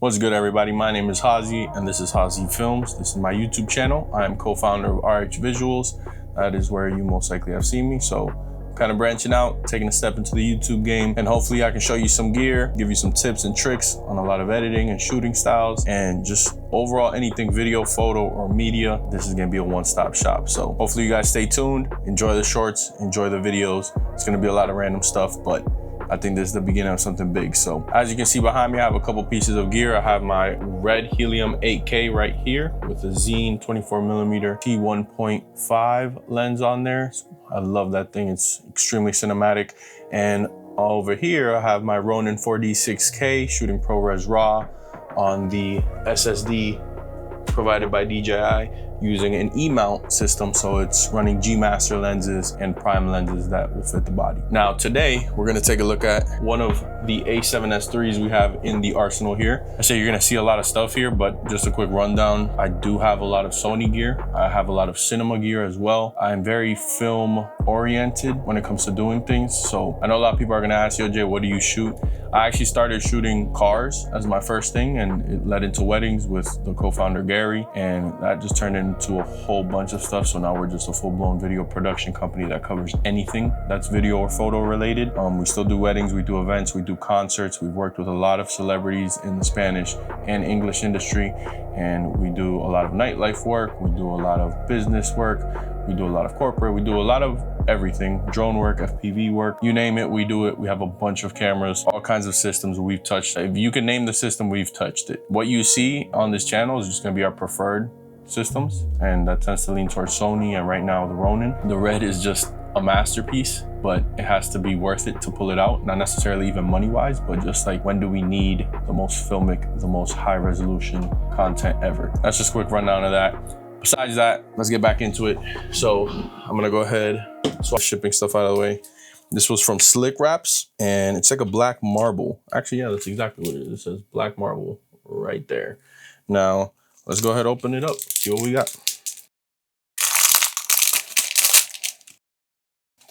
What's good, everybody? My name is Hazi, and this is Hazi Films. This is my YouTube channel. I am co-founder of RH Visuals. That is where you most likely have seen me. So kind of branching out, taking a step into the YouTube game, and hopefully I can show you some gear, give you some tips and tricks on a lot of editing and shooting styles, and just overall anything video, photo, or media. This is gonna be a one-stop shop. So hopefully you guys stay tuned, enjoy the shorts, enjoy the videos. It's gonna be a lot of random stuff, but I think this is the beginning of something big. So as you can see behind me, I have a couple pieces of gear. I have my red Helium 8K right here with the Zine 24mm t1.5 lens on there. I love that thing. It's extremely cinematic. And over here, I have my Ronin 4D 6K shooting ProRes RAW on the SSD provided by DJI using an E-mount system, so it's running G Master lenses and prime lenses that will fit the body. Now today, we're gonna take a look at one of the A7S IIIs we have in the arsenal here. I say you're gonna see a lot of stuff here, but just a quick rundown. I do have a lot of Sony gear. I have a lot of cinema gear as well. I'm very film oriented when it comes to doing things. So I know a lot of people are gonna ask, yo, Jay, what do you shoot? I actually started shooting cars as my first thing, and it led into weddings with the co-founder Gary, and that just turned into a whole bunch of stuff. So now we're just a full-blown video production company that covers anything that's video or photo related. We still do weddings, we do events, we do concerts. We've worked with a lot of celebrities in the Spanish and English industry, and we do a lot of nightlife work, we do a lot of business work, we do a lot of corporate, we do a lot of everything, drone work, FPV work, you name it, we do it. We have a bunch of cameras, all kinds of systems we've touched. If you can name the system, we've touched it. What you see on this channel is just gonna be our preferred systems, and that tends to lean towards Sony, and right now the Ronin. The red is just a masterpiece, but it has to be worth it to pull it out. Not necessarily even money-wise, but just like, when do we need the most filmic, the most high resolution content ever? That's just a quick rundown of that. Besides that, let's get back into it. So I'm gonna go ahead, swap shipping stuff out of the way. This was from SlickWraps, and it's like a black marble. Actually, yeah, that's exactly what it is. It says black marble right there. Now, let's go ahead, open it up, see what we got.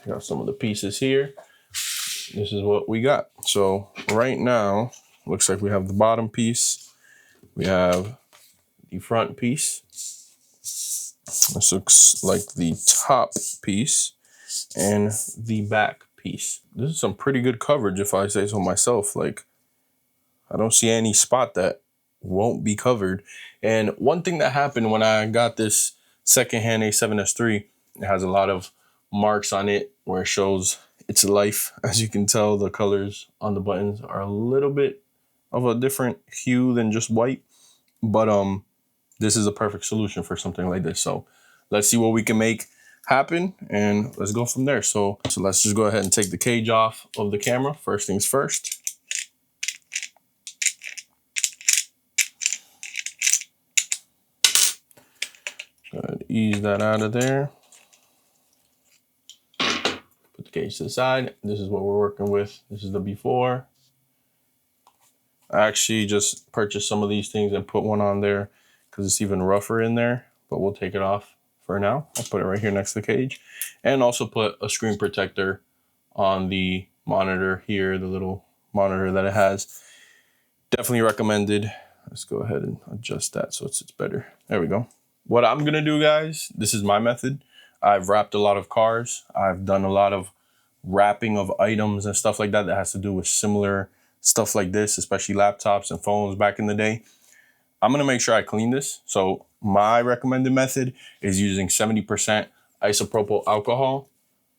Got some of the pieces here. This is what we got. So right now, looks like we have the bottom piece. We have the front piece. This looks like the top piece and the back piece. This is some pretty good coverage, if I say so myself. Like, I don't see any spot that won't be covered. And one thing that happened when I got this secondhand A7S III, it has a lot of marks on it where it shows its life. As you can tell, the colors on the buttons are a little bit of a different hue than just white, but this is a perfect solution for something like this. So let's see what we can make happen, and let's go from there. So let's just go ahead and take the cage off of the camera. First things first. Go ahead and ease that out of there. Put the cage to the side. This is what we're working with. This is the before. I actually just purchased some of these things and put one on there because it's even rougher in there, but we'll take it off for now. I'll put it right here next to the cage, and also put a screen protector on the monitor here, the little monitor that it has. Definitely recommended. Let's go ahead and adjust that so it's better. There we go. What I'm gonna do, guys, this is my method. I've wrapped a lot of cars. I've done a lot of wrapping of items and stuff like that that has to do with similar stuff like this, especially laptops and phones back in the day. I'm gonna make sure I clean this. So my recommended method is using 70% isopropyl alcohol.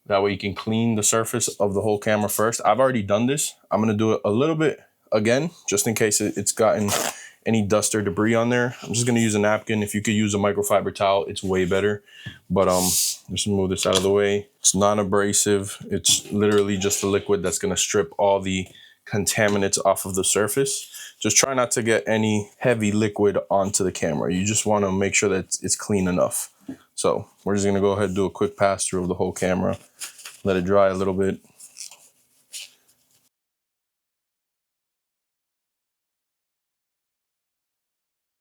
That way you can clean the surface of the whole camera first. I've already done this. I'm gonna do it a little bit again, just in case it's gotten any dust or debris on there. I'm just gonna use a napkin. If you could use a microfiber towel, it's way better. But just move this out of the way. It's non-abrasive. It's literally just a liquid that's gonna strip all the contaminants off of the surface. Just try not to get any heavy liquid onto the camera. You just wanna make sure that it's clean enough. So we're just gonna go ahead and do a quick pass through of the whole camera. Let it dry a little bit.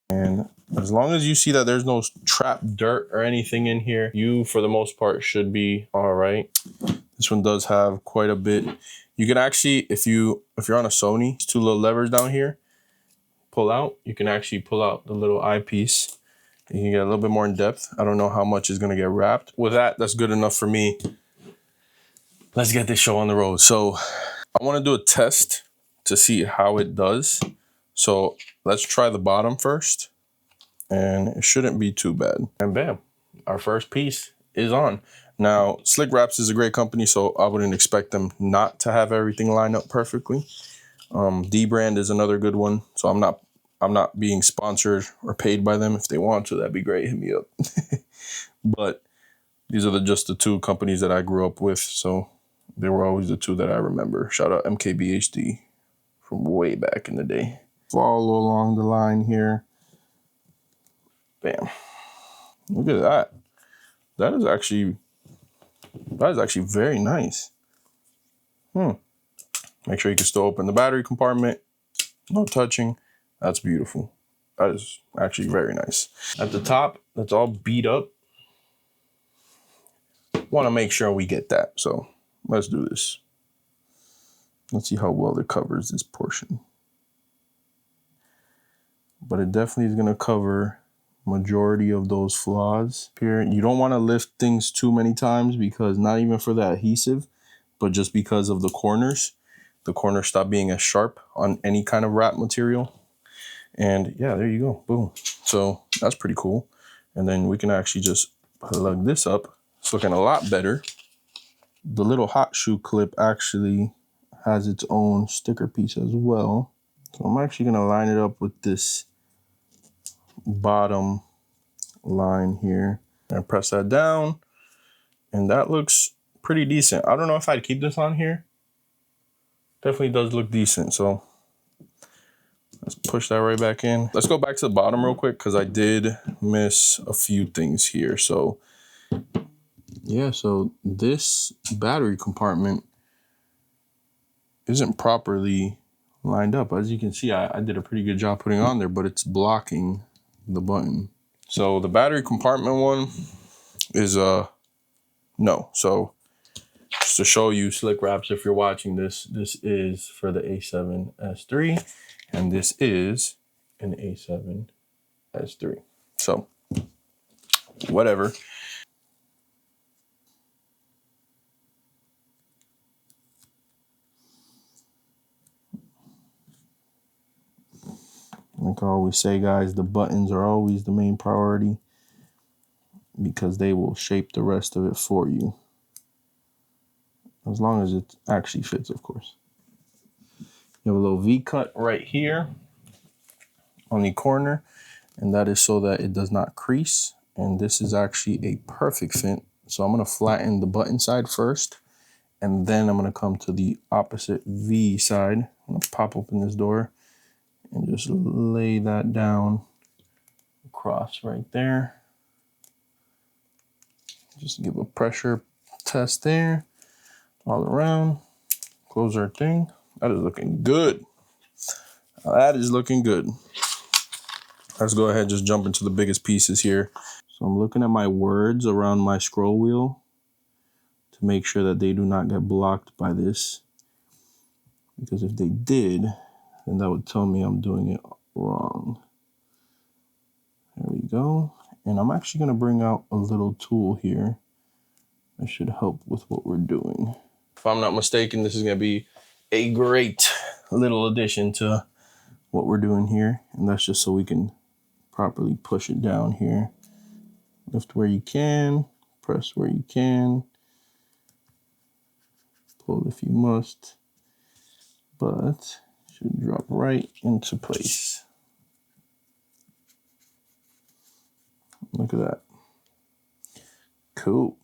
And as long as you see that there's no trapped dirt or anything in here, you, for the most part, should be all right. This one does have quite a bit. You can actually, if you're on a Sony, two little levers down here. pull out, you can actually pull out the little eyepiece. You can get a little bit more in depth. I don't know how much is gonna get wrapped. With that, that's good enough for me. Let's get this show on the road. So I wanna do a test to see how it does. So let's try the bottom first, and it shouldn't be too bad. And bam, our first piece is on. Now, SlickWraps is a great company, so I wouldn't expect them not to have everything lined up perfectly. D-Brand is another good one, so I'm not being sponsored or paid by them. If they want to, that'd be great. Hit me up. But these are just the two companies that I grew up with, so they were always the two that I remember. Shout out MKBHD from way back in the day. Follow along the line here. Bam. Look at that. That is actually very nice. Make sure you can still open the battery compartment. No touching. That's beautiful. That is actually very nice. At the top, that's all beat up. Want to make sure we get that. So let's do this. Let's see how well it covers this portion. But it definitely is going to cover majority of those flaws here. You don't want to lift things too many times, because not even for the adhesive, but just because of the corners. The corners stop being as sharp on any kind of wrap material. And yeah, there you go. Boom. So that's pretty cool. And then we can actually just plug this up. It's looking a lot better. The little hot shoe clip actually has its own sticker piece as well. So I'm actually going to line it up with this bottom line here and press that down. And that looks pretty decent. I don't know if I'd keep this on here. Definitely does look decent. So let's push that right back in. Let's go back to the bottom real quick, because I did miss a few things here. So yeah, so this battery compartment isn't properly lined up. As you can see, I did a pretty good job putting it on there, but it's blocking the button. So the battery compartment one is no. So just to show you, SlickWraps, if you're watching this, this is for the A7S III, and this is an A7S III. So whatever. Like I always say, guys, the buttons are always the main priority, because they will shape the rest of it for you. As long as it actually fits, of course. You have a little V-cut right here on the corner, and that is so that it does not crease. And this is actually a perfect fit. So I'm going to flatten the button side first, and then I'm going to come to the opposite V side. I'm going to pop open this door and just lay that down across right there. Just give a pressure test there. All around, close our thing. That is looking good. That is looking good. Let's go ahead and just jump into the biggest pieces here. So I'm looking at my words around my scroll wheel to make sure that they do not get blocked by this. Because if they did, then that would tell me I'm doing it wrong. There we go. And I'm actually gonna bring out a little tool here that should help with what we're doing. If I'm not mistaken, this is going to be a great little addition to what we're doing here. And that's just so we can properly push it down here. Lift where you can, press where you can, pull if you must, but it should drop right into place. Look at that. Cool.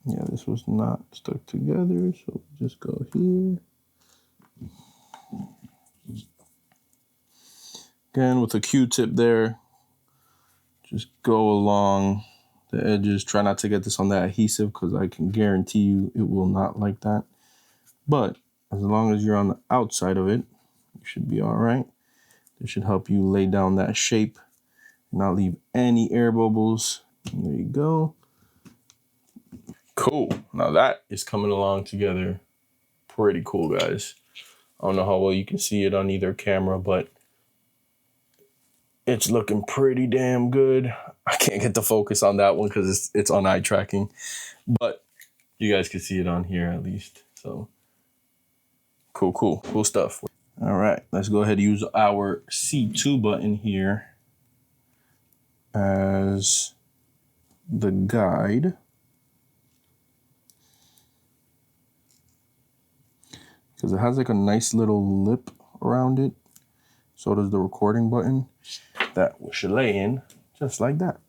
Yeah, this was not stuck together, so just go here. Again, with a Q-tip there, just go along the edges. Try not to get this on that adhesive, because I can guarantee you it will not like that. But as long as you're on the outside of it, you should be all right. This should help you lay down that shape and not leave any air bubbles. And there you go. Cool. Now that is coming along together pretty cool, guys. I don't know how well you can see it on either camera, but it's looking pretty damn good. I can't get the focus on that one because it's on eye tracking, but you guys can see it on here at least. So cool stuff. All right, let's go ahead and use our C2 button here as the guide. Because it has like a nice little lip around it. So does the recording button that should lay in just like that.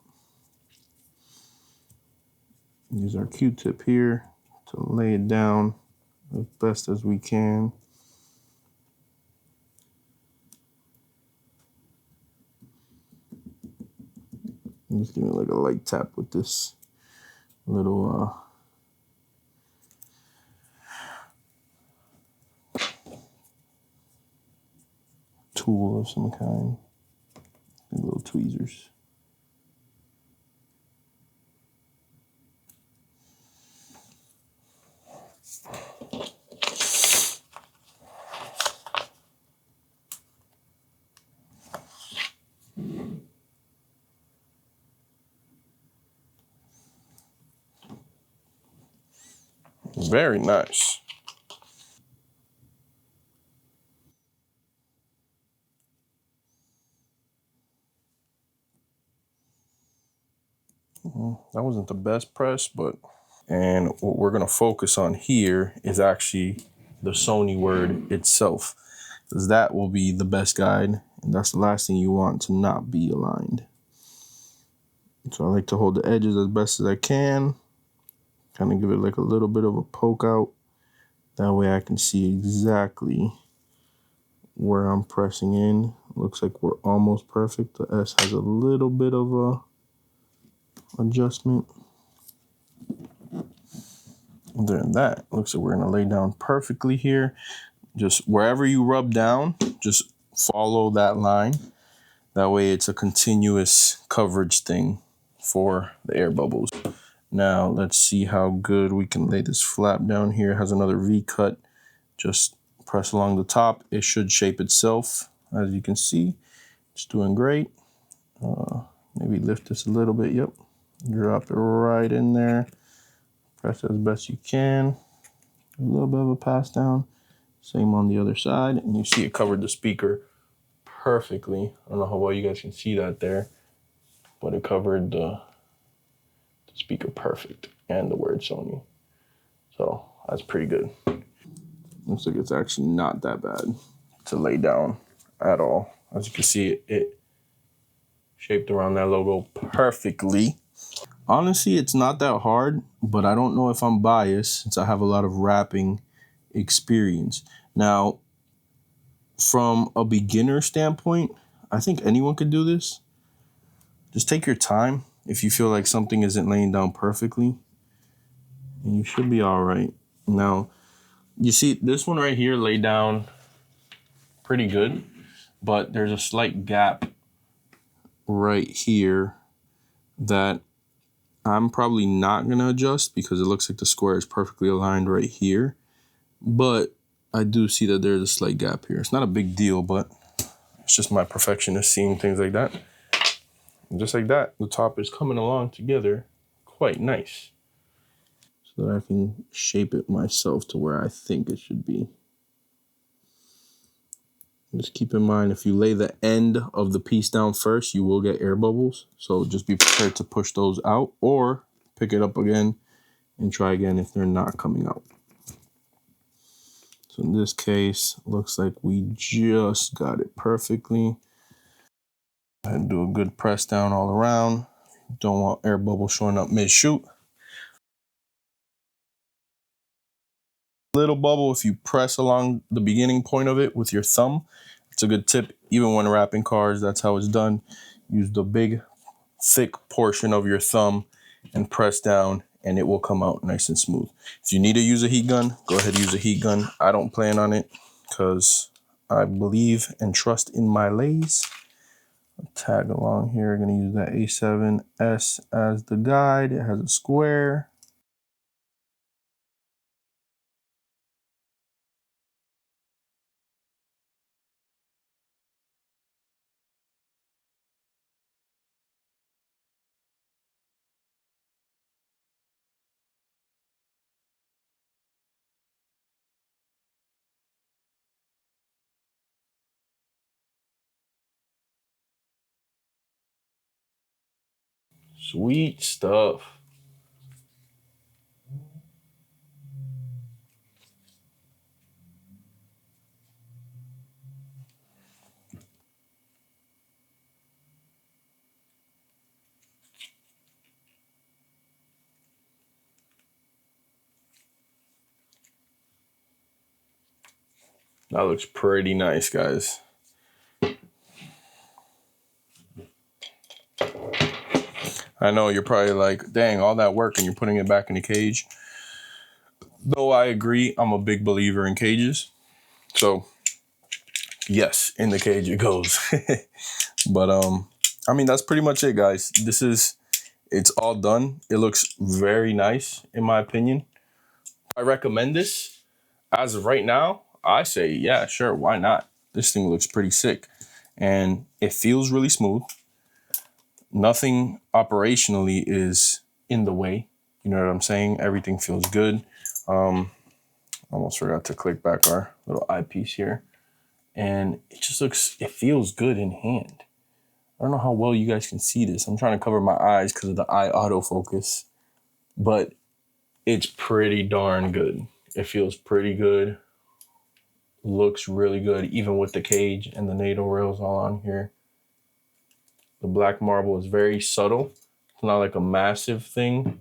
Use our Q-tip here to lay it down as best as we can. I'm just giving it like a light tap with this little tool of some kind, little tweezers. Very nice. That wasn't the best press, but... And what we're gonna focus on here is actually the Sony word itself, because that will be the best guide, and that's the last thing you want to not be aligned. So I like to hold the edges as best as I can, kind of give it like a little bit of a poke out. That way I can see exactly where I'm pressing in. Looks like we're almost perfect. The S has a little bit of a adjustment. Other than that, looks like we're gonna lay down perfectly here. Just wherever you rub down, just follow that line. That way it's a continuous coverage thing for the air bubbles. Now let's see how good we can lay this flap down here. It has another V cut. Just press along the top. It should shape itself. As you can see, it's doing great. Maybe lift this a little bit. Yep. Drop it right in there. Press as best you can. A little bit of a pass down. Same on the other side. And you see it covered the speaker perfectly. I don't know how well you guys can see that there, but it covered the speaker perfect and the word Sony. So that's pretty good. Looks like it's actually not that bad to lay down at all. As you can see, it shaped around that logo perfectly. Honestly, it's not that hard, but I don't know if I'm biased since I have a lot of rapping experience. Now, from a beginner standpoint, I think anyone could do this. Just take your time if you feel like something isn't laying down perfectly, and you should be all right. Now, you see this one right here laid down pretty good, but there's a slight gap right here that I'm probably not going to adjust because it looks like the square is perfectly aligned right here. But I do see that there's a slight gap here. It's not a big deal, but it's just my perfectionist seeing things like that. And just like that, the top is coming along together quite nice. So that I can shape it myself to where I think it should be. Just keep in mind, if you lay the end of the piece down first, you will get air bubbles. So just be prepared to push those out or pick it up again and try again if they're not coming out. So in this case, looks like we just got it perfectly. Go ahead and do a good press down all around. Don't want air bubbles showing up mid-shoot. Little bubble, if you press along the beginning point of it with your thumb, it's a good tip. Even when wrapping cars, that's how it's done. Use the big, thick portion of your thumb and press down, and it will come out nice and smooth. If you need to use a heat gun, go ahead and use a heat gun. I don't plan on it because I believe and trust in my lays. Tag along here. I'm going to use that A7S as the guide. It has a square. Sweet stuff. That looks pretty nice, guys. I know you're probably like, dang, all that work and you're putting it back in the cage. Though I agree, I'm a big believer in cages. So yes, in the cage it goes. But I mean, that's pretty much it, guys. It's all done. It looks very nice, in my opinion. I recommend this. As of right now, I say, yeah, sure, why not? This thing looks pretty sick. And it feels really smooth. Nothing operationally is in the way. You know what I'm saying? Everything feels good. Almost forgot to click back our little eyepiece here. And it feels good in hand. I don't know how well you guys can see this. I'm trying to cover my eyes because of the eye autofocus. But it's pretty darn good. It feels pretty good. Looks really good, even with the cage and the NATO rails all on here. The black marble is very subtle. It's not like a massive thing,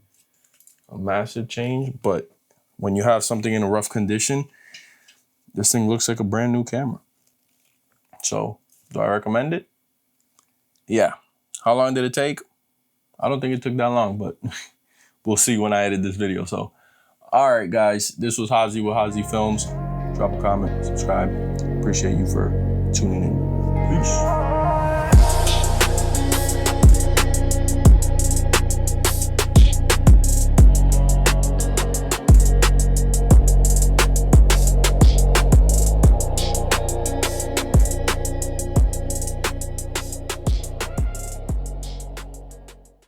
a massive change. But when you have something in a rough condition, this thing looks like a brand new camera. So, do I recommend it? Yeah. How long did it take? I don't think it took that long, but we'll see when I edit this video. So, all right, guys, this was Hazi with Hazi Films. Drop a comment, subscribe. Appreciate you for tuning in. Peace.